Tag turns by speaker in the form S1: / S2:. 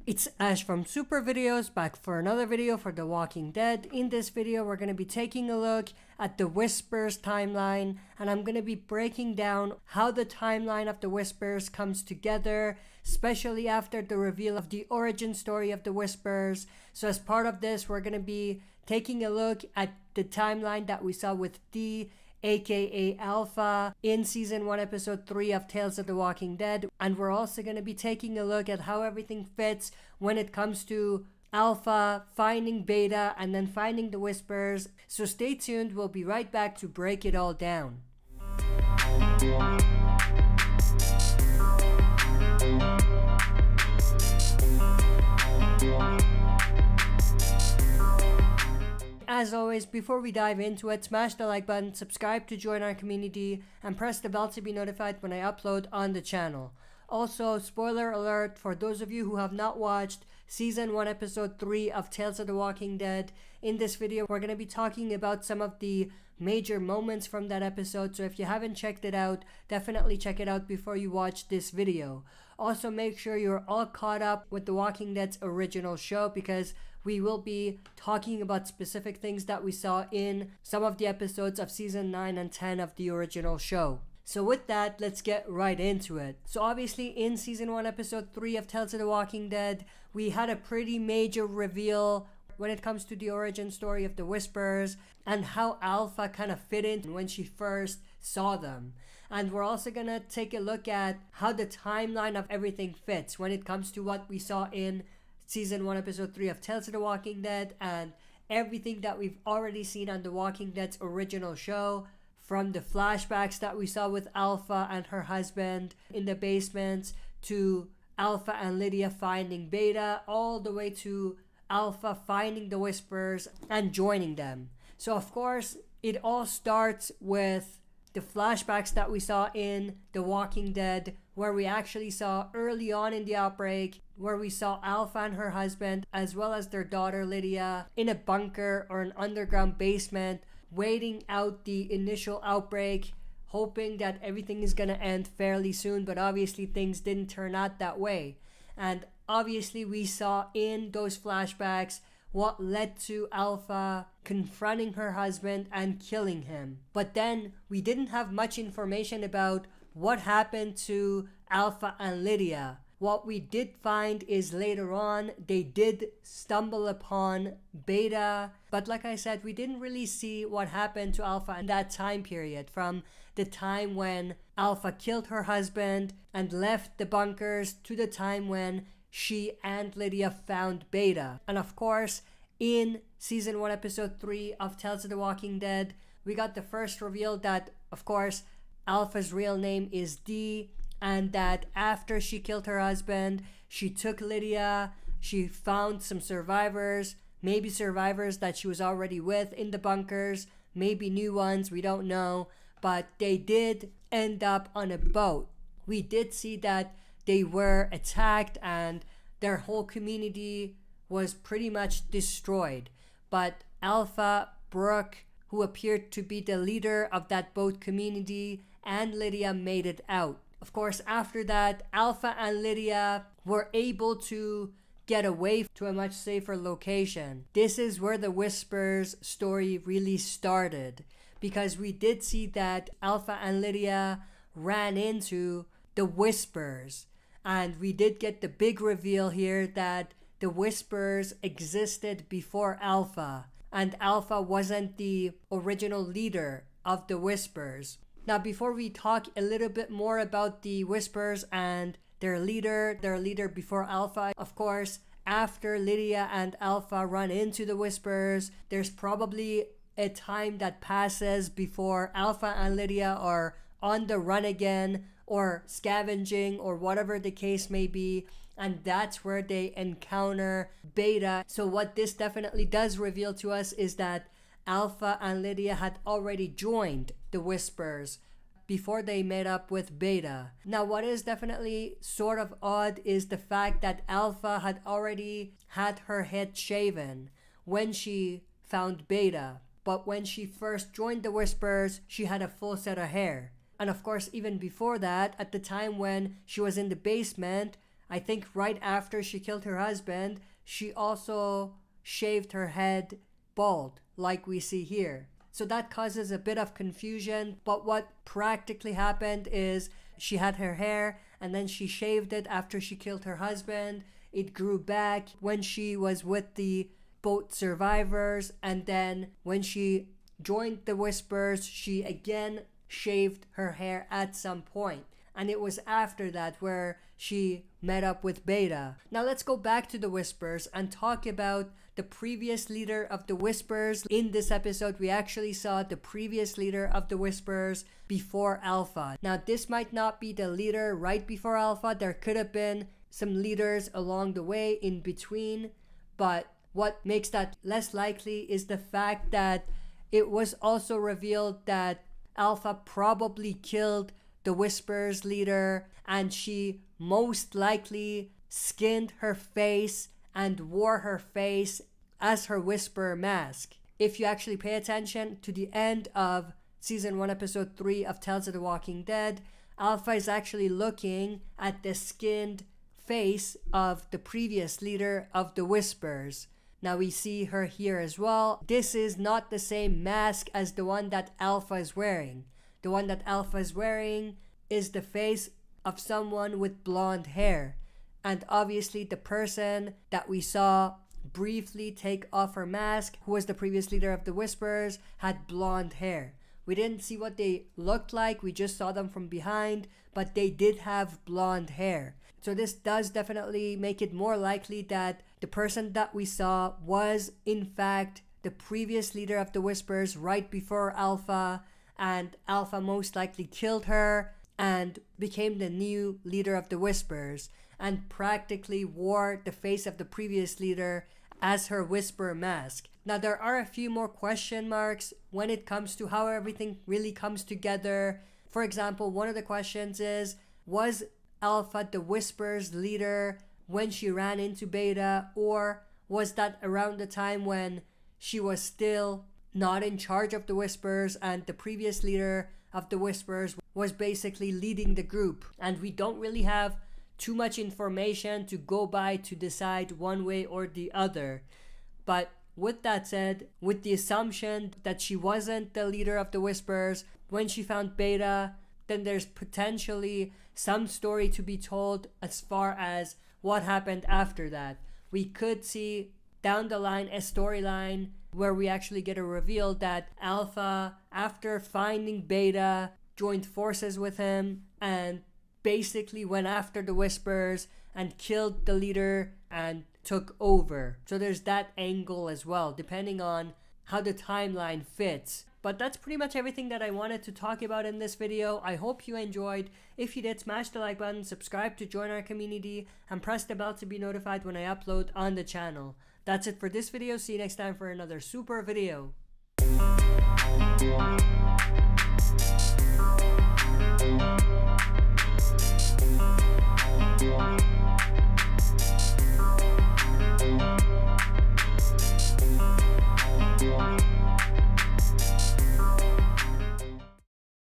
S1: It's Ash from Super Videos, back for another video for The Walking Dead. In this video, we're going to be taking a look at the Whispers timeline, and I'm going to be breaking down how the timeline of the Whispers comes together, especially after the reveal of the origin story of the Whispers. So as part of this, we're going to be taking a look at the timeline that we saw with Dee, aka Alpha, in Season 1 Episode 3 of Tales of the Walking Dead, and we're also going to be taking a look at how everything fits when it comes to Alpha finding Beta and then finding the Whispers. So stay tuned, we'll be right back to break it all down. As always, before we dive into it, smash the like button, subscribe to join our community, and press the bell to be notified when I upload on the channel. Also, spoiler alert for those of you who have not watched Season 1 Episode 3 of Tales of the Walking Dead. In this video, we're going to be talking about some of the major moments from that episode, so if you haven't checked it out, definitely check it out before you watch this video. Also, make sure you're all caught up with The Walking Dead's original show, because we will be talking about specific things that we saw in some of the episodes of Season 9 and 10 of the original show. So with that, let's get right into it. So obviously in Season 1 Episode 3 of Tales of the Walking Dead, we had a pretty major reveal when it comes to the origin story of the Whispers and how Alpha kind of fit in when she first saw them. And we're also gonna take a look at how the timeline of everything fits when it comes to what we saw in Season 1 Episode 3 of Tales of the Walking Dead and everything that we've already seen on The Walking Dead's original show, from the flashbacks that we saw with Alpha and her husband in the basement, to Alpha and Lydia finding Beta, all the way to Alpha finding the Whispers and joining them. So of course, it all starts with the flashbacks that we saw in The Walking Dead, where we actually saw early on in the outbreak, where we saw Alpha and her husband, as well as their daughter Lydia, in a bunker or an underground basement, waiting out the initial outbreak, hoping that everything is gonna end fairly soon, but obviously things didn't turn out that way. And obviously we saw in those flashbacks what led to Alpha confronting her husband and killing him. But then we didn't have much information about what happened to Alpha and Lydia. What we did find is later on they did stumble upon Beta, but like I said, we didn't really see what happened to Alpha in that time period, from the time when Alpha killed her husband and left the bunkers to the time when she and Lydia found Beta. And of course, in Season 1 Episode 3 of Tales of the Walking Dead, we got the first reveal that, of course, Alpha's real name is Dee, and that after she killed her husband, she took Lydia, she found some survivors, maybe survivors that she was already with in the bunkers, maybe new ones, we don't know, but they did end up on a boat. We did see that they were attacked and their whole community was pretty much destroyed. But Alpha, Brooke, who appeared to be the leader of that boat community, and Lydia made it out. Of course, after that, Alpha and Lydia were able to get away to a much safer location. This is where the Whispers story really started, because we did see that Alpha and Lydia ran into the Whispers. And we did get the big reveal here that the Whispers existed before Alpha, and Alpha wasn't the original leader of the Whispers. Now, before we talk a little bit more about the Whispers and their leader before Alpha, of course, after Lydia and Alpha run into the Whispers, there's probably a time that passes before Alpha and Lydia are on the run again, or scavenging, or whatever the case may be, and that's where they encounter Beta. So what this definitely does reveal to us is that Alpha and Lydia had already joined the Whispers before they met up with Beta. Now, what is definitely sort of odd is the fact that Alpha had already had her head shaven when she found Beta, but when she first joined the Whispers, she had a full set of hair. And of course, even before that, at the time when she was in the basement, I think right after she killed her husband, she also shaved her head bald, like we see here. So that causes a bit of confusion, but what practically happened is she had her hair and then she shaved it after she killed her husband. It grew back when she was with the boat survivors, and then when she joined the Whispers, she again shaved her hair at some point. And it was after that where she met up with Beta. Now let's go back to the Whispers and talk about the previous leader of the Whispers. In this episode, we actually saw the previous leader of the Whispers before Alpha. Now this might not be the leader right before Alpha. There could have been some leaders along the way in between, but what makes that less likely is the fact that it was also revealed that Alpha probably killed the Whispers leader, and she most likely skinned her face and wore her face as her Whisper mask. If you actually pay attention to the end of Season 1, Episode 3 of Tales of the Walking Dead, Alpha is actually looking at the skinned face of the previous leader of the Whispers. Now we see her here as well. This is not the same mask as the one that Alpha is wearing. The one that Alpha is wearing is the face of someone with blonde hair. And obviously the person that we saw briefly take off her mask, who was the previous leader of the Whispers, had blonde hair. We didn't see what they looked like, we just saw them from behind, but they did have blonde hair. So this does definitely make it more likely that the person that we saw was in fact the previous leader of the Whispers right before Alpha, and Alpha most likely killed her and became the new leader of the Whispers and practically wore the face of the previous leader as her Whisper mask. Now there are a few more question marks when it comes to how everything really comes together. For example, one of the questions is, was Alpha the Whispers leader when she ran into Beta, or was that around the time when she was still not in charge of the Whispers and the previous leader of the Whispers was basically leading the group? And we don't really have too much information to go by to decide one way or the other. But with that said, with the assumption that she wasn't the leader of the Whispers when she found Beta, then there's potentially some story to be told as far as what happened after that. We could see down the line a storyline where we actually get a reveal that Alpha, after finding Beta, joined forces with him and basically went after the Whispers and killed the leader and took over. So there's that angle as well, depending on how the timeline fits. But that's pretty much everything that I wanted to talk about in this video. I hope you enjoyed. If you did, smash the like button, subscribe to join our community, and press the bell to be notified when I upload on the channel. That's it for this video. See you next time for another super video.